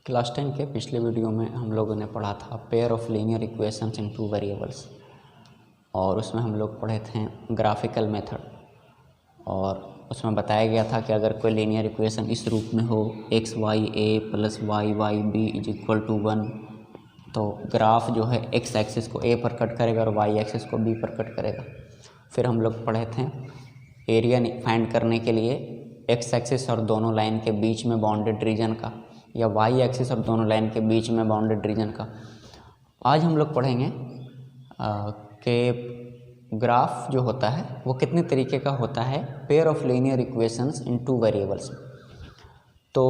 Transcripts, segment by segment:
Class 10 के पिछले video में हम लोगों ने पढ़ा था pair of linear equations in two variables और उसमें हम लोग पढ़े थे ग्राफिकल मेथड। और उसमें बताया गया था कि अगर कोई लीनियर इक्वेशन इस रूप में हो X Y A plus Y Y B is equal to 1, तो ग्राफ जो है एक्स एक्सिस को ए पर कट करेगा और वाई एक्सिस को बी पर कट करेगा। फिर हम लोग पढ़े थे एरिया फाइंड करने के लिए एक्स एक्सिस और दोनों लाइन के बीच में बाउंडेड रीजन का, या वाई एक्सिस और दोनों लाइन के बीच में बाउंडेड रीजन का। आज हम लोग पढ़ेंगे कि ग्राफ जो होता है वो कितने तरीके का होता है pair of linear equations in two variables. तो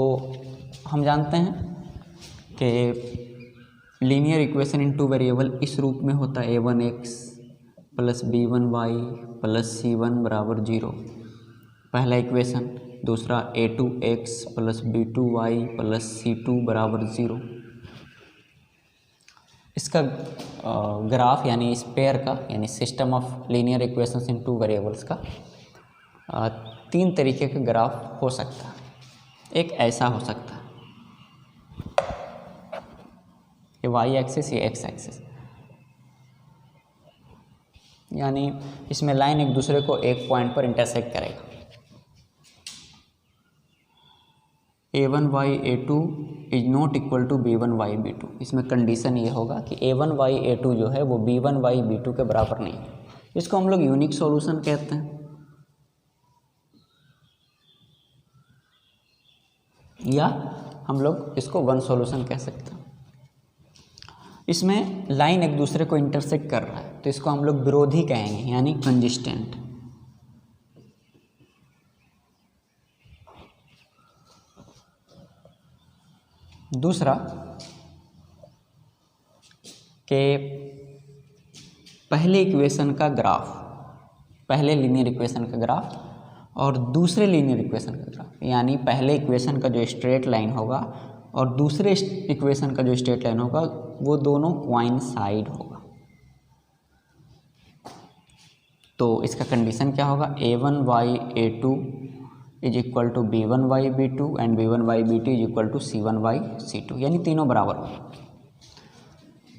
हम जानते हैं कि linear equation in two variable इस रूप में होता है a1x plus b1y plus c1 बराबर 0, पहला इक्वेशन। दूसरा a2x plus b2y plus c2 बराबर 0। इसका ग्राफ यानी इस पेयर का यानी system of linear equations in two variables का तीन तरीके का ग्राफ हो सकता है। एक ऐसा हो सकता है, ये वाई एक्सिस, ये एक्स एक्सिस, यानी इसमें लाइन एक दूसरे को एक पॉइंट पर इंटरसेक्ट करेगा। a1y a2 is not equal to b1y b2। इसमें कंडीशन ये होगा कि a1y a2 जो है वो b1y b2 के बराबर नहीं है। इसको हम लोग यूनिक सॉल्यूशन कहते हैं, या हम लोग इसको वन सॉल्यूशन कह सकते हैं। इसमें लाइन एक दूसरे को इंटरसेक्ट कर रहा है तो इसको हम लोग विरोधी कहेंगे, यानी कंजिस्टेंट। दूसरा कि पहले इक्वेशन का ग्राफ, पहले लीनियर इक्वेशन का ग्राफ और दूसरे लीनियर इक्वेशन का ग्राफ, यानी पहले इक्वेशन का जो स्ट्रेट लाइन होगा और दूसरे इक्वेशन का जो स्ट्रेट लाइन होगा वो दोनों कोइंसाइड होगा। तो इसका कंडीशन क्या होगा, a1y a2 is equal to b1y b2 and b1y b2 is equal to c1y c2, यानी तीनों बराबर होगा।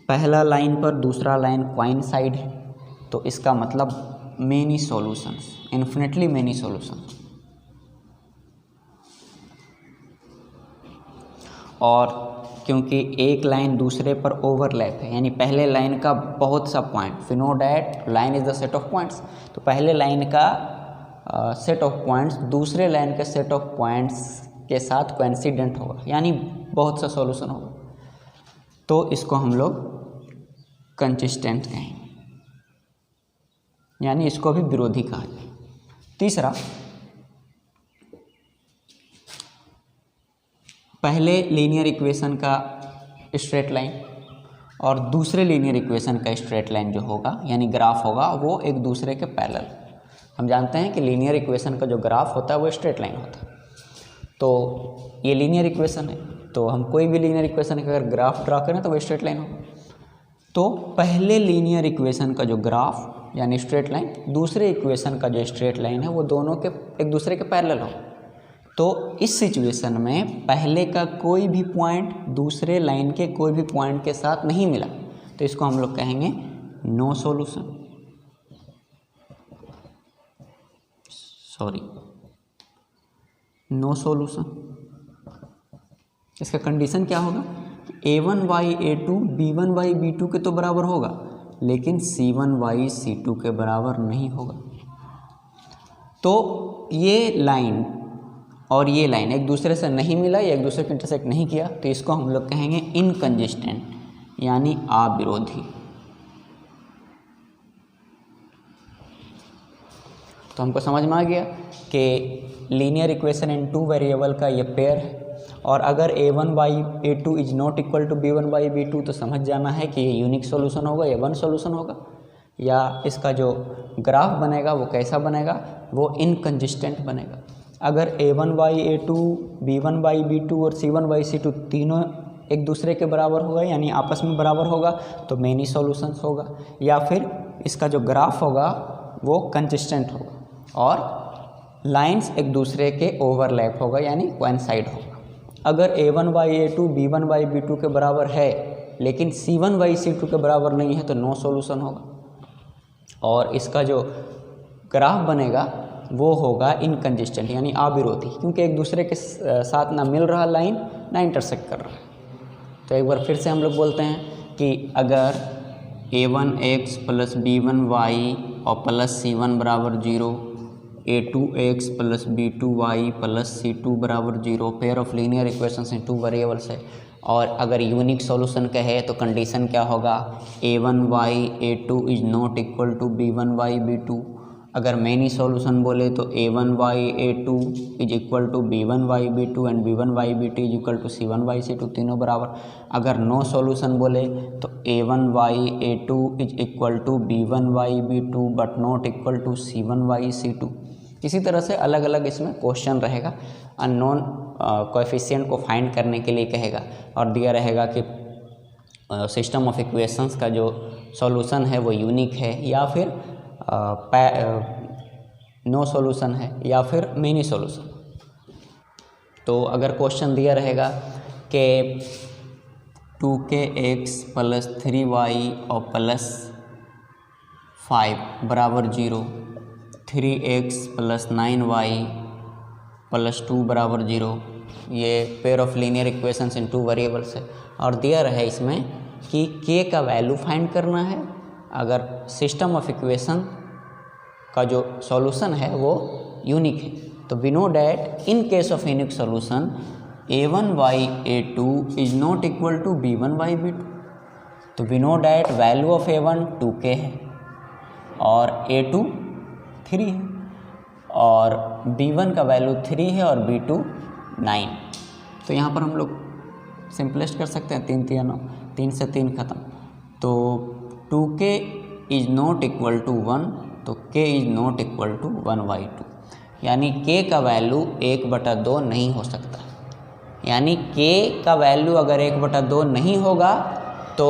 पहला लाइन पर दूसरा लाइन कोइंसाइड है तो इसका मतलब many solutions, infinitely many solutions. और क्योंकि एक लाइन दूसरे पर ओवरलैप है, यानी पहले लाइन का बहुत सा point, we know that line is the set of points, तो पहले लाइन का सेट ऑफ पॉइंट्स दूसरे लाइन के सेट ऑफ पॉइंट्स के साथ कोइंसिडेंट होगा, यानी बहुत सा सॉल्यूशन होगा। तो इसको हम लोग कंसिस्टेंट कहेंगे, यानी इसको भी विरोधी कहा जाए। तीसरा, पहले लीनियर इक्वेशन का स्ट्रेट लाइन और दूसरे लीनियर इक्वेशन का स्ट्रेट लाइन जो होगा यानी ग्राफ होगा वो एक दूसरे के पैरेलल। हम जानते हैं कि लीनियर इक्वेशन का जो ग्राफ होता है वो स्ट्रेट लाइन होता है। तो ये लीनियर इक्वेशन है, तो हम कोई भी लीनियर इक्वेशन का अगर ग्राफ ड्रा करें तो वो स्ट्रेट लाइन होगा। तो पहले लीनियर इक्वेशन का जो ग्राफ यानी स्ट्रेट लाइन, दूसरे इक्वेशन का जो स्ट्रेट लाइन है वो दोनों के एक दूसरे के पैरेलल हो। तो इस सिचुएशन में पहले का कोई भी पॉइंट दूसरे लाइन के कोई भी पॉइंट के साथ नहीं मिला तो इसको हम लोग कहेंगे नो सॉल्यूशन, नो सॉल्यूशन। इसका कंडीशन क्या होगा, a1y a2 b1y b2 के तो बराबर होगा लेकिन c1y c2 के बराबर नहीं होगा। तो ये लाइन और ये लाइन एक दूसरे से नहीं मिला या एक दूसरे को इंटरसेक्ट नहीं किया तो इसको हम लोग कहेंगे इनकंजिस्टेंट, यानी अविरोधी। तो हमको समझ में आ गया कि linear equation in two variable का ये पेयर है। और अगर a1y a2 is not equal to b1y b2 तो समझ जाना है कि ये यूनिक सॉल्यूशन होगा या वन सॉल्यूशन होगा, या इसका जो ग्राफ बनेगा वो कैसा बनेगा, वो इनकंजिस्टेंट बनेगा। अगर a1y a2 b1y b2 और c1y c2 तीनों एक दूसरे के बराबर होगा यानी आपस में बराबर होगा तो मेनी सॉल्यूशंस होगा, या फिर इसका जो ग्राफ होगा वो कंसिस्टेंट होगा और लाइंस एक दूसरे के ओवरलैप होगा यानी कोइंसाइड होगा। अगर a1/a2 b1/b2 के बराबर है लेकिन c1/c2 के बराबर नहीं है तो नो सॉल्यूशन होगा। और इसका जो ग्राफ बनेगा वो होगा इनकंसिस्टेंट यानी अविरोधी, क्योंकि एक दूसरे के साथ ना मिल रहा लाइन ना इंटरसेक्ट कर रहा है। तो एक बार फिर से हम लोग बोलते हैं कि अगर a1x प्लस b1y और प्लस c1 बराबर 0, a2x plus b2y plus c2 बराबर 0 pair of linear equations in 2 variables है, और अगर यूनिक सॉल्यूशन कहे तो कंडीशन क्या होगा, a1y a2 is not equal to b1y b2। अगर मेनी सॉल्यूशन बोले तो a1y a2 is equal to b1y b2 and b1y b2 is equal to c1y c2, तीनों बराबर। अगर नो सॉल्यूशन बोले तो a1y a2 is equal to b1y b2 but not equal to c1y c2। इसी तरह से अलग अलग इसमें क्वेश्चन रहेगा। अननोन कोएफिशिएंट को फाइंड करने के लिए कहेगा और दिया रहेगा कि सिस्टम ऑफ इक्वेशंस का जो सॉल्यूशन है वो यूनिक है या फिर नो सॉल्यूशन है या फिर मेनी सॉल्यूशन। तो अगर क्वेश्चन दिया रहेगा कि 2kx प्लस 3y और प्लस 5 बराबर 0, 3x प्लस 9y प्लस 2 बराबर 0, ये pair of linear equations in 2 variables है, और दिया रहे इसमें कि k का वैल्यू फाइंड करना है। अगर सिस्टम ऑफ इक्वेशन का जो सॉल्यूशन है वो यूनिक है तो we know that in case of unique solution a1y a2 is not equal to b1y b2। तो we know that value of a1 2k है और a2 3 है और b1 का वैल्यू 3 है और b2 9। तो यहाँ पर हम लोग सिंपलेस्ट कर सकते हैं 3 3 9, 3 से 3 खत्म। तो 2k is not equal to 1, तो k is not equal to 1/2, यानी k का वैल्यू 1/2 नहीं हो सकता। यानी k का वैल्यू अगर 1/2 नहीं होगा तो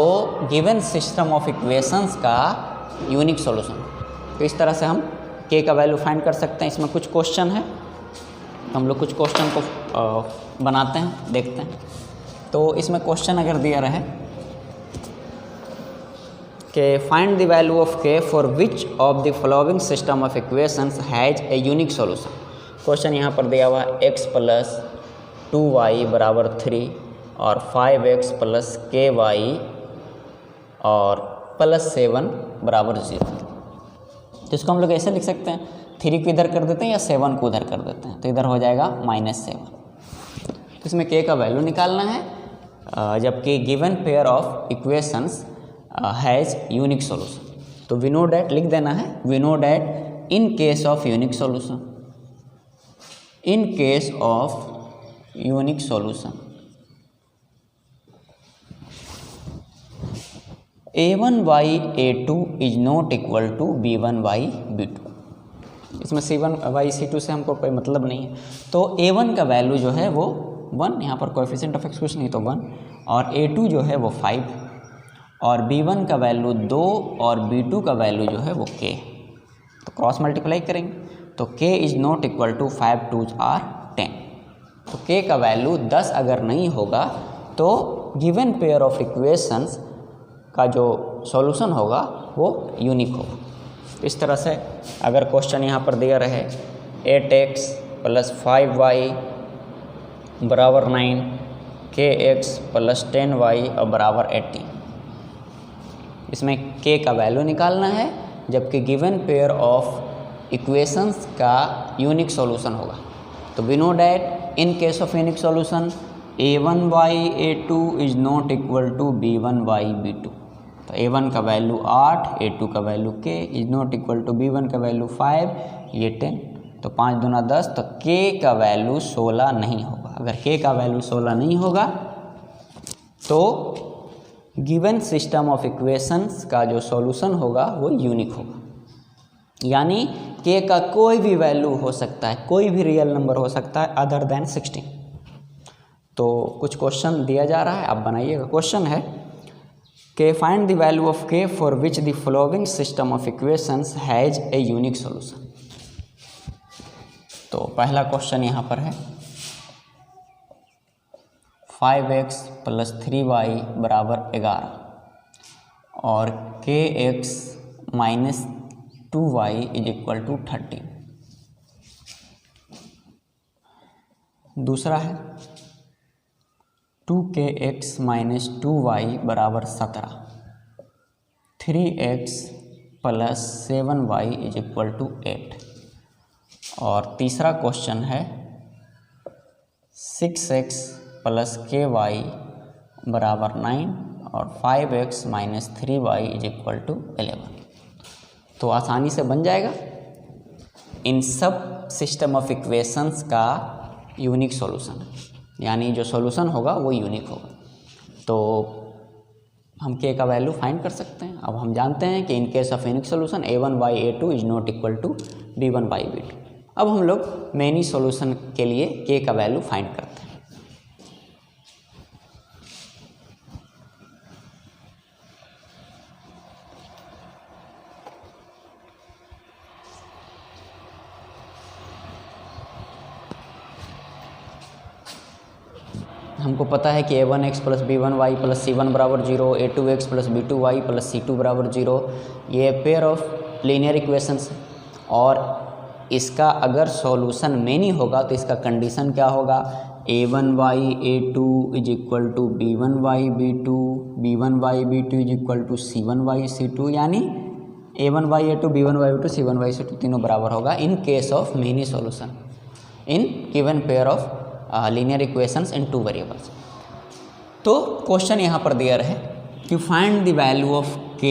गिवन सिस्टम ऑफ इक्वेशंस का यूनिक सॉल्यूशन। तो इस तरह से हम k का वैल्यू फाइंड कर सकते हैं। इसमें कुछ क्वेश्चन है तो हम लोग कुछ क्वेश्चन को बनाते हैं, देखते हैं। तो इसमें क्वेश्चन अगर दिया रहे कि find the value of k for which of the following system of equations has a unique solution. Question यहाँ पर दिया हुआ x प्लस 2y बराबर 3 और 5x प्लस ky और प्लस 7 बराबर 0। तो इसको हम लोग ऐसे लिख सकते हैं, 3 को इधर कर देते हैं या 7 को उधर कर देते हैं, तो इधर हो जाएगा -7। तो इसमें k का वैल्यू निकालना है जबकि given pair of equations has unique solution. तो वी नो डैट लिख देना है, we know that in case of unique solution, in case of unique solution a1y a2 is not equal to b1y b2। इसमें c1y c2 से हमको कोई मतलब नहीं है। तो a1 का वैल्यू जो है वो 1, यहाँ पर कोएफिशिएंट ऑफ एक्सक्लूशन नहीं तो 1, और a2 जो है वो 5 और b1 का वैल्यू 2 और b2 का वैल्यू जो है वो k। तो क्रॉस मल्टीप्लाई करेंगे तो k is not equal to 5 2s are 10। तो k का वैल्यू 10 अगर नहीं होगा तो गिवन पेयर ऑफ इक्वेशंस का जो सॉल्यूशन होगा वो यूनिक होगा। इस तरह से अगर क्वेश्चन यहाँ पर दिया रहे 8x प्लस 5y बराबर 9, kx प्लस 10y और बराबर 18, इसमें k का वैल्यू निकालना है जबकि गिवन पेयर ऑफ इक्वेशंस का यूनिक सॉल्यूशन होगा। तो we know that in case of unique solution a1y a2 is not equal to b1y b2। तो a1 का वैल्यू 8, a2 का value k is not equal to b1 का value 5, ये 10, तो 5 दूना 10, तो k का वैल्यू 16 नहीं होगा। अगर k का वैल्यू 16 नहीं होगा तो गिवन सिस्टम ऑफ इक्वेशंस का जो सॉल्यूशन होगा वो यूनिक होगा। यानी k का कोई भी वैल्यू हो सकता है, कोई भी रियल नंबर हो सकता है अदर देन 16। तो कुछ क्वेश्चन दिया जा रहा है, आप बनाइएगा। क्वेश्चन है कि find the value of k for which the following system of equations has a unique solution. तो पहला क्वेश्चन यहाँ पर है 5x प्लस 3y बराबर 11 और kx minus 2y is equal to 13। दूसरा है 2kx माइनस 2y बराबर 17, 3x plus 7y is equal to 8। और तीसरा क्वेश्चन है 6x प्लस ky बराबर 9 और 5x minus 3y is equal to 11। तो आसानी से बन जाएगा। इन सब सिस्टम ऑफ इक्वेशंस का यूनिक सॉल्यूशन, यानी जो सॉल्यूशन होगा वो यूनिक होगा। तो हम k का वैल्यू फाइंड कर सकते हैं। अब हम जानते हैं कि in case of unique solution a1/a2 is not equal to b1/b2। अब हम लोग मेनी सॉल्यूशन के लिए k का वैल्यू फाइंड करते हैं। हमको पता है कि a1x plus b1y plus c1 बराबर 0, a2x plus b2y plus c2 बराबर 0, ये पेयर ऑफ लीनियर इक्वेशंस। और इसका अगर सॉल्यूशन मेनी होगा तो इसका कंडीशन क्या होगा, a1y a2 is equal to b1y b2, b1y b2 is equal to c1y c2, यानी a1y a2 b1y b2 c1y c2 तीनों बराबर होगा इन case of many solution in given pair of linear equations in 2 variables. तो question यहाँ पर दिया है कि find the value of k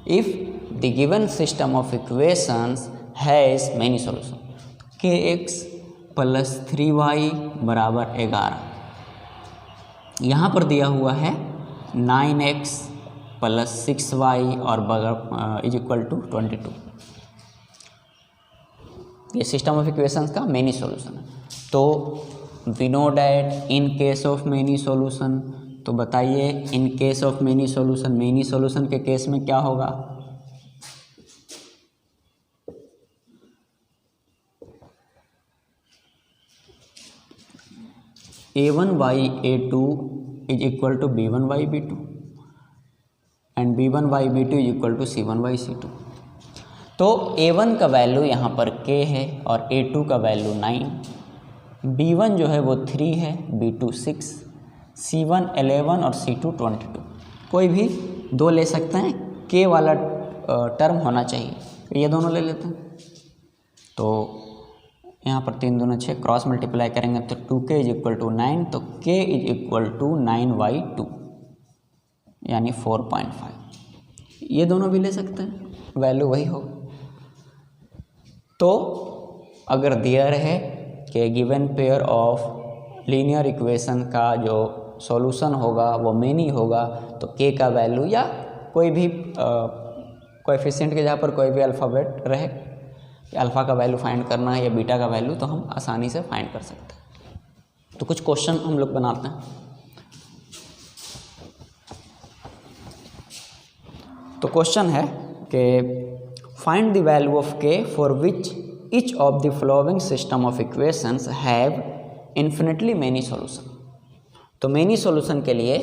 if the given system of equations has many solution. kx plus 3y बराबर 11, यहाँ पर दिया हुआ है 9x प्लस 6y और बगैर इज इक्वल टू 22। ये सिस्टम ऑफ इक्वेशंस का मेनी सॉल्यूशन है। तो we know that in case of many solution, तो बताइए in case of many solution के केस में क्या होगा, a1/a2 is equal to b1/b2 and b1/b2 is equal to c1/c2। तो a1 का वैल्यू यहाँ पर k है और a2 का वैल्यू 9, b1 जो है वो 3 है, b2 6, c1 11 और c2 22। कोई भी दो ले सकते हैं, k वाला टर्म होना चाहिए, ये दोनों ले लेते हैं। तो यहाँ पर 3 दूना 6, क्रॉस मल्टीप्लाई करेंगे तो 2k इज इक्वल टू 9, तो k इज इक्वल टू 9/2 यानी 4.5। ये दोनों भी ले सकते हैं, वैल्यू वही होगा। तो अगर दिया रहे कि given pair of linear equation का जो सॉल्यूशन होगा वो मेनी होगा, तो k का वैल्यू या कोई भी कोएफिशिएंट के जहाँ पर कोई भी अल्फ़ाबेट रहे, अल्फ़ा का वैल्यू फाइंड करना है या बीटा का वैल्यू, तो हम आसानी से फाइंड कर सकते हैं। तो कुछ क्वेश्चन हम लोग बनाते हैं। तो क्वेश्चन है कि find the value of k for which each of the following system of equations have infinitely many solution. तो मेनी सॉल्यूशन के लिए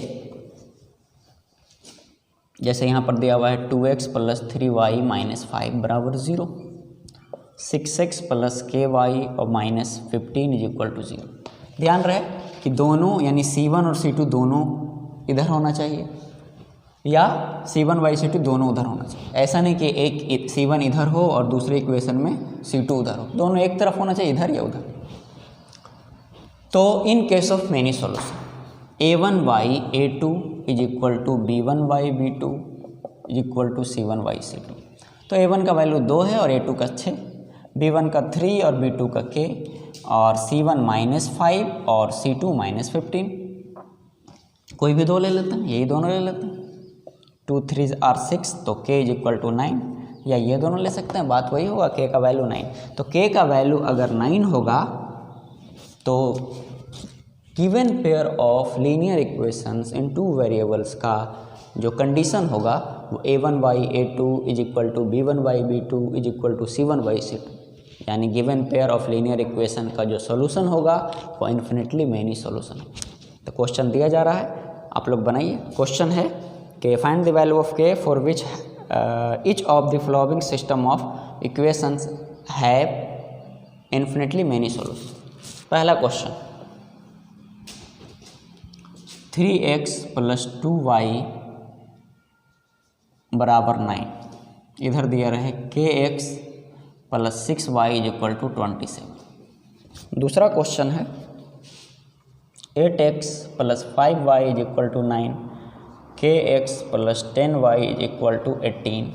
जैसे यहाँ पर दिया हुआ है 2x प्लस 3y माइनस 5 बराबर 0, 6x प्लस ky और माइनस 15 इज इक्वल टू 0। ध्यान रहे कि दोनों यानी c1 और c2 दोनों इधर होना चाहिए या c1/c2 दोनों उधर होना चाहिए। ऐसा नहीं कि एक c1 इधर हो और दूसरे इक्वेशन में c2 उधर हो, दोनों एक तरफ होना चाहिए, इधर या उधर। तो in case of many solution a1/a2 is equal to b1/b2 is equal to c1/c2। तो a1 का वैल्यू 2 है और a2 का 6, b1 का 3 और b2 का k, और c1 -5 और c2 -15। कोई भी दो ले लेते हैं, यही दोनों ले लेते हैं। 2 3 आर 6, तो k इज इक्वल टू 9, या ये दोनों ले सकते हैं, बात वही होगा, k का वैल्यू 9। तो k का वैल्यू अगर 9 होगा तो given pair of linear equations in 2 variables का जो कंडीशन होगा वो a1/a2 is equal to b1/b2 is equal to c1/c2, यानी given pair of linear equation का जो सॉल्यूशन होगा वो इन्फिनिटली मेनी सॉल्यूशन। तो क्वेश्चन दिया जा रहा है, आप लोग बनाइए। क्वेश्चन है कि फाइंड द वैल्यू ऑफ के for which each of the following system of equations have infinitely many solution. पहला क्वेश्चन 3x + 2y = 9, इधर दिया रहे kx + 6y = 27। दूसरा क्वेश्चन है 8x + 5y = 9, kx + 10y = 18।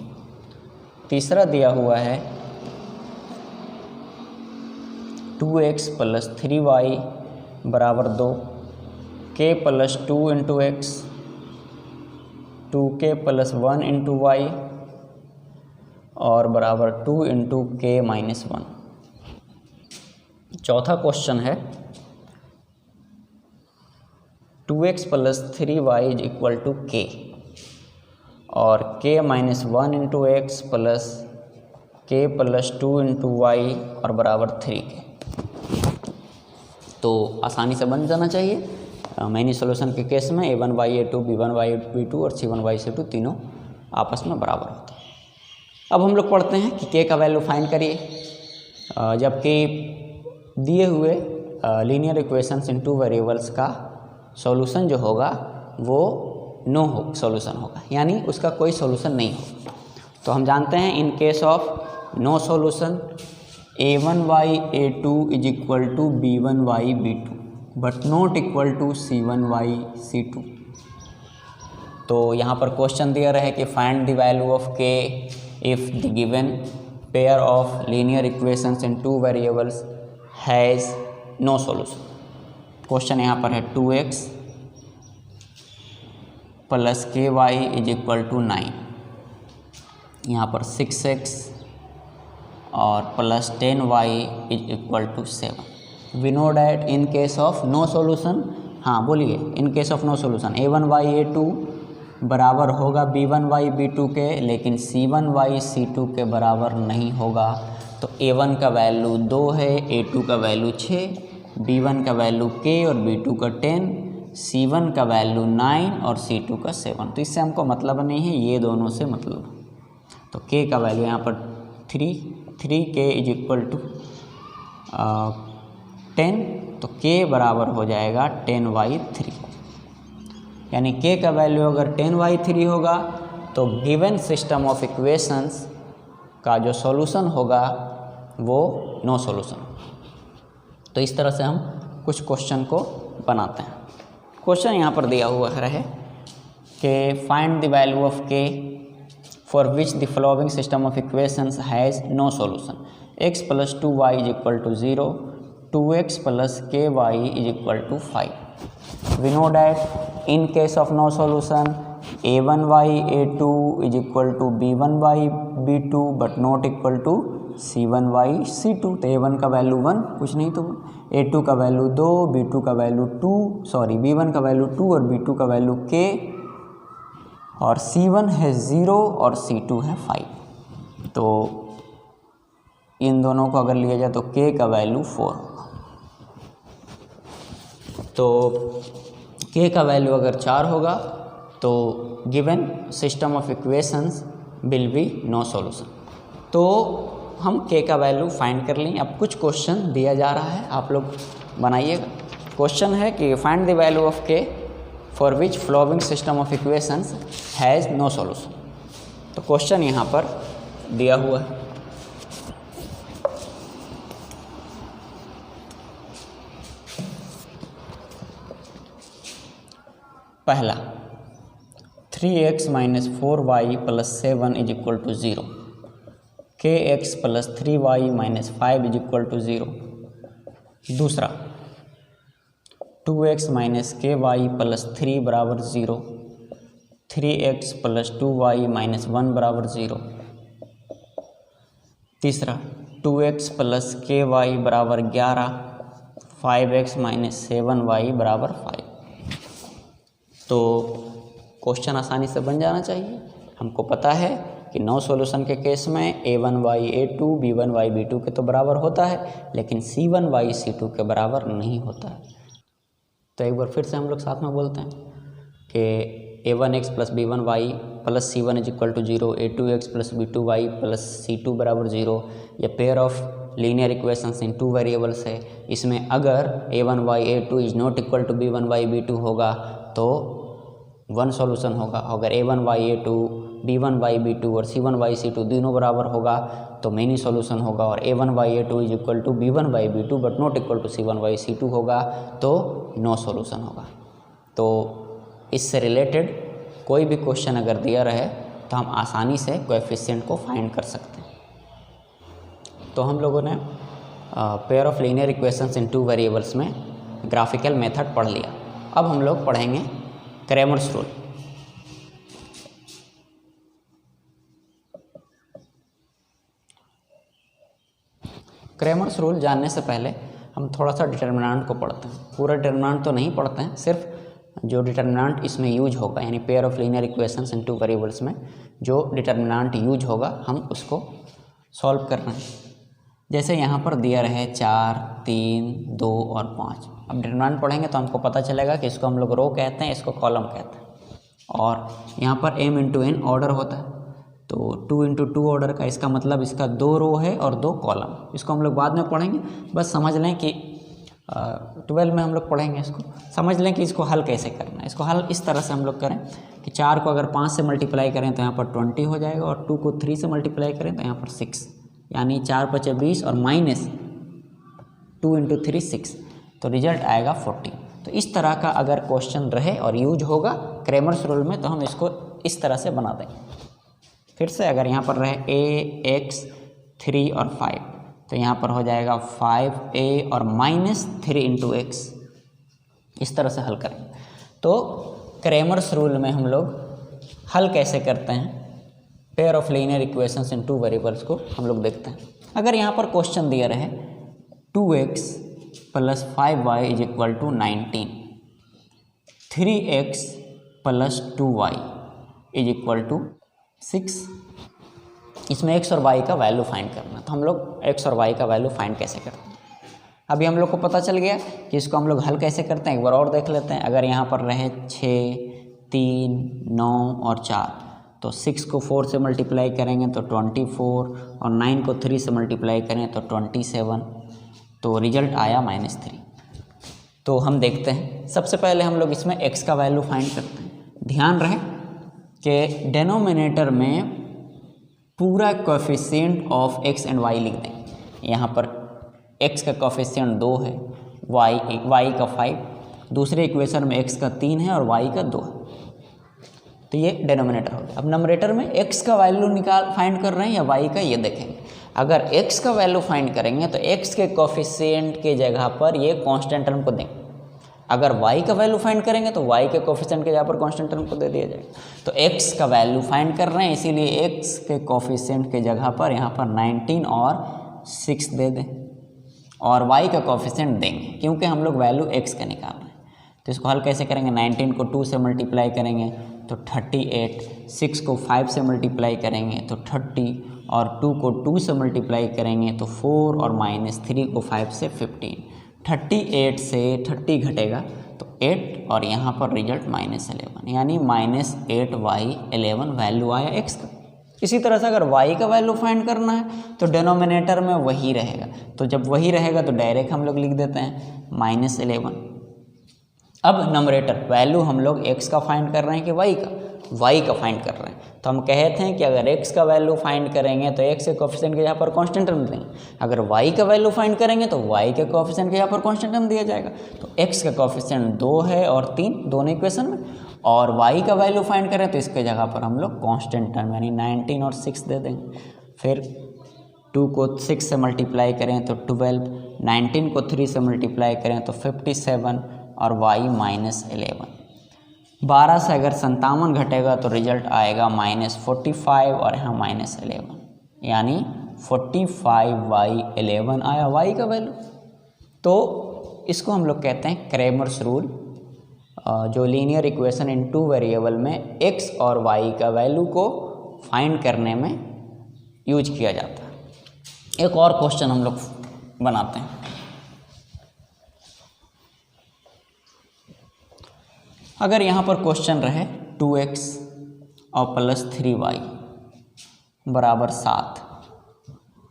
तीसरा दिया हुआ है 2x + 3y = 2, k + 2 × x, 2k + 1 × y और बराबर 2 × k - 1। चौथा क्वेश्चन है 2x + 3y = k और k - 1 × x plus k + 2 × y और बराबर 3k। तो आसानी से बन जाना चाहिए। मैनी सॉल्यूशन के केस में a1y a2 b1y b2 और c1y c2 तीनों आपस में बराबर होते हैं। अब हम लोग पढ़ते हैं कि k का वैल्यू फाइंड करिए। जबकि दिए हुए लीनियर इक्वेशंस इन 2 वेरिएबल्स का सॉल्यूशन जो होगा वो नो सॉल्यूशन होगा, यानी उसका कोई सॉल्यूशन नहीं होगा। तो हम जानते हैं in case of no solution a1y a2 = b1y b2 but not equal to c1y c2। तो यहाँ पर क्वेश्चन दिया रहे कि find the value of k if the given pair of linear equations in 2 variables has no solution. Question यहाँ पर है 2x + ky = 9, यहाँ पर 6x और + 10y = 7। We know that in case of no solution, हाँ बोलिए, in case of no solution a1y a2 बराबर होगा b1y b2 के, लेकिन c1y c2 के बराबर नहीं होगा। तो a1 का वैल्यू 2 है, a2 का वैल्यू 6, b1 का वैल्यू k और b2 का 10, c1 का वैल्यू 9 और c2 का 7। तो इससे हमको मतलब नहीं है, ये दोनों से मतलब। तो k का वैल्यू यहाँ पर 3k = 10, तो k बराबर हो जाएगा 10/3। यानी k का वैल्यू अगर 10/3 होगा तो गिवन सिस्टम ऑफ इक्वेशंस का जो सॉल्यूशन होगा वो नो सॉल्यूशन। तो इस तरह से हम कुछ क्वेश्चन को बनाते हैं। क्वेश्चन यहाँ पर दिया हुआ है कि find the value of k for which the following system of equations has no solution. x + 2y = 0, 2x + ky = 5. We know that in case of no solution a1y a2 = b1y b2 but not equal to c1y c2। तो a1 का value 1, कुछ नहीं तो a2 का value 2, b2 का value 2, b1 का value 2 और b2 का वैल्यू k, और c1 है 0 और c2 है 5। तो इन दोनों को अगर लिया जाए तो k का वैल्यू 4 होगा। तो k का वैल्यू अगर 4 होगा तो given system of equations will be no solution. तो हम k का वैल्यू फाइंड कर लें। अब कुछ क्वेश्चन दिया जा रहा है, आप लोग बनाइएगा। क्वेश्चन है कि find the value of k for which following system of equations has no solution. तो क्वेश्चन यहाँ पर दिया हुआ है। पहला 3x - 4y + 7 = 0, kx + 3y - 5 = 0। दूसरा 2x - ky + 3 = 0, 3x + 2y - 1 = 0। तीसरा 2x + ky = 11, 5x - 7y = 5। तो क्वेश्चन आसानी से बन जाना चाहिए। हमको पता है कि नो सॉल्यूशन के केस में a1y a2 b1y b2 के तो बराबर होता है, लेकिन c1y c2 के बराबर नहीं होता है। तो एक बार फिर से हम लोग साथ में बोलते हैं कि a1x plus b1y plus c1 is equal to 0, a2x plus b2y plus c2 बराबर 0। ये pair of linear equations in two variables है। इसमें अगर a1y a2 is not equal to b1y b2 होगा तो वन सॉल्यूशन होगा। अगर a1y a2 b1y b2 और c1y c2 तीनों बराबर होगा तो मेनी सॉल्यूशन होगा। और a1y a2 is equal to b1y b2 but not equal to c1y c2 होगा तो नो सॉल्यूशन होगा। तो इससे रिलेटेड कोई भी क्वेश्चन अगर दिया रहे तो हम आसानी से कोएफिशिएंट को फाइंड कर सकते हैं। तो हम लोगों ने pair of linear equations in two variables में ग्राफिकल मेथड पढ़ लिया। अब हम लोग पढ़ेंगे क्रैमर्स रूल। क्रैमर्स रूल जानने से पहले हम थोड़ा सा डिटर्मिनेंट को पढ़ते हैं। पूरा डिटर्मिनेंट तो नहीं पढ़ते हैं, सिर्फ जो डिटर्मिनेंट इसमें यूज होगा, यानी pair of linear equations in two variables में जो डिटर्मिनेंट यूज होगा हम उसको सॉल्व कर रहे हैं। जैसे यहाँ पर दिया रहे 4, 3, 2 और 5। अब डिटर्मिनेंट पढ़ेंगे तो हमको पता चलेगा कि इसको हम लोग रो कहते हैं, इसको कॉलम कहते हैं। और यहाँ पर m इंटू n ऑर्डर होता है, तो 2 इंटू 2 ऑर्डर का, इसका मतलब इसका 2 रो है और 2 कॉलम। इसको हम लोग बाद में पढ़ेंगे, बस समझ लें कि 12 में हम लोग पढ़ेंगे। इसको समझ लें कि इसको हल कैसे करना है। इसको हल इस तरह से हम लोग करें कि 4 को अगर 5 से मल्टीप्लाई करें तो यहाँ पर 20 हो जाएगा, और 2 को 3 से मल्टीप्लाई करें तो यहाँ पर 6, यानी 4 × 5 = 20 और माइनस 2 इंटू 3 6, तो रिजल्ट आएगा 40। तो इस तरह का अगर क्वेश्चन रहे और यूज होगा क्रैमर्स रूल में तो हम इसको इस तरह से बना देंगे। फिर से अगर यहाँ पर रहे a, x, 3 और 5 तो यहाँ पर हो जाएगा 5a और -3 इंटू x। इस तरह से हल करेंगे। तो क्रैमर्स रूल में हम लोग हल कैसे करते हैं pair of linear equations in two variables को हम लोग देखते हैं। अगर यहाँ पर क्वेश्चन दिया रहे 2x plus 5y is equal to 19, 3x plus 2y is equal to 6, इसमें x और y का वैल्यू फाइंड करना। तो हम लोग x और y का वैल्यू फाइंड कैसे करते हैं। अभी हम लोग को पता चल गया कि इसको हम लोग हल कैसे करते हैं। एक बार और देख लेते हैं। अगर यहाँ पर रहे 6, 3, 9 और 4 तो 6 को 4 से मल्टीप्लाई करेंगे तो 24, और 9 को 3 से मल्टीप्लाई करें तो 27, तो रिजल्ट आया -3। तो हम देखते हैं, सबसे पहले हम लोग इसमें x का वैल्यू फाइंड करते हैं। ध्यान रहे कि डेनोमिनेटर में पूरा coefficient of x and y लिख दें। यहाँ पर x का कोएफिशिएंट 2 है, y का 5, दूसरे इक्वेशन में x का 3 है और y का 2 है। तो ये डेनोमिनेटर हो गया। अब नंबरेटर में x का वैल्यू फाइंड कर रहे हैं या y का, ये देखेंगे। अगर x का वैल्यू फाइंड करेंगे तो x के कोएफिशिएंट के जगह पर ये कांस्टेंट टर्म को देंगे। अगर y का वैल्यू फाइंड करेंगे तो y के कोएफिशिएंट के जगह पर कांस्टेंट टर्म को दे दिया जाएगा। तो x का वैल्यू फाइंड कर रहे हैं, इसीलिए x के कोएफिशिएंट के जगह पर यहाँ पर 19 और 6 दे दें, और y का कोएफिशिएंट देंगे क्योंकि हम लोग वैल्यू x का निकाल रहे हैं। तो इसको हल कैसे करेंगे, 19 को 2 से मल्टीप्लाई करेंगे तो 38, 6 को 5 से मल्टीप्लाई करेंगे तो 30, और 2 को 2 से मल्टीप्लाई करेंगे तो 4, और -3 को 5 से 15। 38 से 30 घटेगा तो 8, और यहाँ पर रिजल्ट -11, यानी -8y11 वैल्यू आया x का। इसी तरह से अगर y का वैल्यू फाइंड करना है तो डिनोमिनेटर में वही रहेगा। तो जब वही रहेगा तो डायरेक्ट हम लोग लिख देते हैं -11। अब नंबरेटर वैल्यू हम लोग x का फाइंड कर रहे हैं कि y का फाइंड कर रहे हैं। तो हम कहते हैं कि अगर x का वैल्यू फाइंड करेंगे तो x के कोएफिशिएंट के यहाँ पर कांस्टेंट टर्म देंगे। अगर y का वैल्यू फाइंड करेंगे तो y के कोएफिशिएंट के यहाँ पर कांस्टेंट टर्म दिया जाएगा। तो x का कोएफिशिएंट 2 है और 3 दोनों इक्वेशन में, और y का वैल्यू फाइंड करें तो इसके जगह पर हम लोग कांस्टेंट टर्म यानी 19 और 6 दे देंगे। फिर 2 को 6 से मल्टीप्लाई करें तो 12, 19 को 3 से मल्टीप्लाई करें तो 57, और y -11। 12 से अगर 57 घटेगा तो रिजल्ट आएगा -45, और यहाँ -11, यानी 45y11 आया y का वैल्यू। तो इसको हम लोग कहते हैं क्रैमर्स रूल, जो linear equation in two variable में x और y का वैल्यू को फाइंड करने में यूज किया जाता है। एक और क्वेश्चन हम लोग बनाते हैं। अगर यहाँ पर क्वेश्चन रहे 2x और प्लस 3y बराबर 7,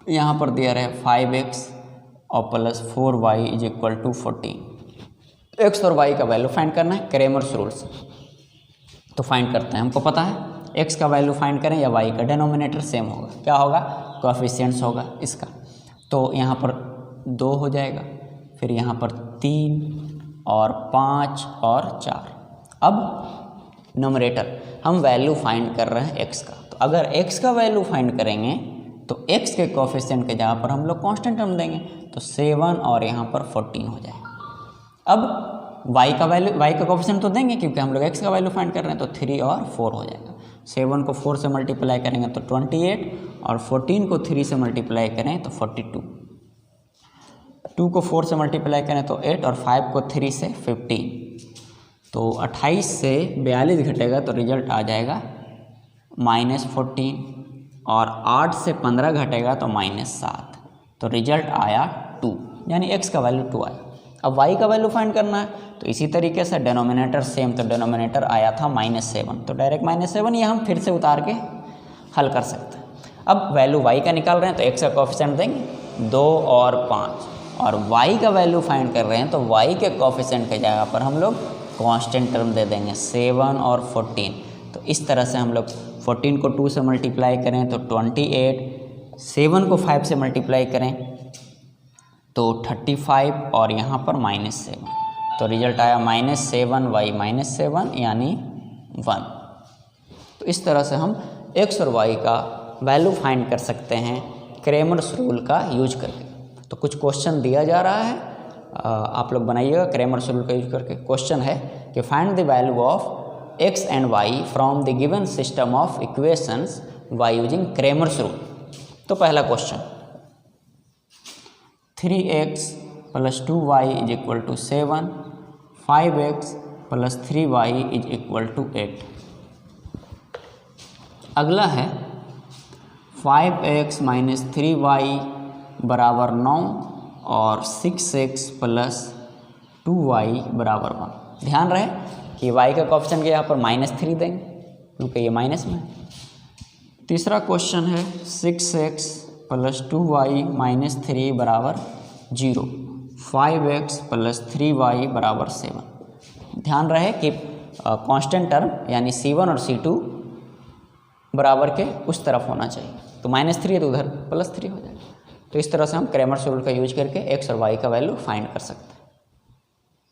यहाँ पर दिया रहे 5x और plus 4y is equal to 14। X और y का वैल्यू फाइंड करना है क्रेमर्स रूल से। तो फाइंड करते हैं। हमको पता है x का वैल्यू फाइंड करें या y का, डिनोमिनेटर सेम होगा। क्या होगा? कोएफिशिएंट्स होगा इसका। तो यहाँ पर 2 हो जाएगा, फिर यहाँ पर 3 और 5 और 4। अब न्यूमरेटर हम वैल्यू फाइंड कर रहे हैं x का। तो अगर x का वैल्यू फाइंड करेंगे तो x के कोएफिशिएंट के जगह पर हम लोग कांस्टेंट टर्म देंगे, तो 7 और यहाँ पर 14 हो जाएगा। अब y का वैल्यू, y का कोएफिशिएंट तो देंगे क्योंकि हम लोग x का वैल्यू फाइंड कर रहे हैं, तो 3 और 4 हो जाएगा। 7 को 4 से मल्टीप्लाई करेंगे तो 28 और 14 को 3 से मल्टीप्लाई करें तो 42। 2 को 4 से मल्टीप्लाई करें तो 8 और 5 को 3 से 15। तो 28 से 42 घटेगा तो रिजल्ट आ जाएगा -14 और 8 से 15 घटेगा तो -7। तो रिजल्ट आया 2, यानी x का वैल्यू 2 आया। अब y का वैल्यू फाइंड करना है, तो इसी तरीके से डिनोमिनेटर सेम, तो डिनोमिनेटर आया था -7, तो डायरेक्ट -7 ये हम फिर से उतार के हल कर सकते हैं। अब वैल्यू y का निकाल रहे हैं तो x का कोएफिशिएंट देंगे 2 और 5, और y का वैल्यू फाइंड कर रहे हैं तो y के कोएफिशिएंट के जगह पर हम लोग कांस्टेंट टर्म दे देंगे 7 और 14। तो इस तरह से हम लोग 14 को 2 से मल्टीप्लाई करें तो 28, 7 को 5 से मल्टीप्लाई करें तो 35 और यहाँ पर -7। तो रिजल्ट आया -7y -7 यानी 1। तो इस तरह से हम x और y का वैल्यू फाइंड कर सकते हैं क्रेमर्स रूल का यूज करके। तो कुछ क्वेश्चन दिया जा रहा है, आप लोग बनाइएगा क्रेमर्स रूल का यूज करके। क्वेश्चन है कि find the value of x and y from the given system of equations by using Cramer's rule. तो पहला question 3x plus 2y is equal to 7, 5x plus 3y is equal to 8। अगला है 5x minus 3y बराबर 9 और 6x plus 2y बराबर 1। ध्यान रहे कि y का कोएफिशिएंट के यहाँ पर -3 देंगे क्योंकि ये माइनस में है। तीसरा क्वेश्चन है 6x प्लस 2y माइनस 3 बराबर 0, 5x प्लस 3y बराबर 7। ध्यान रहे कि कांस्टेंट टर्म यानी C1 और C2 बराबर के उस तरफ होना चाहिए। तो -3 है तो उधर +3 हो जाएगा। तो इस तरह से हम क्रेमर्स रूल का यूज करके x और y का वैल्यू फाइंड कर सकते हैं।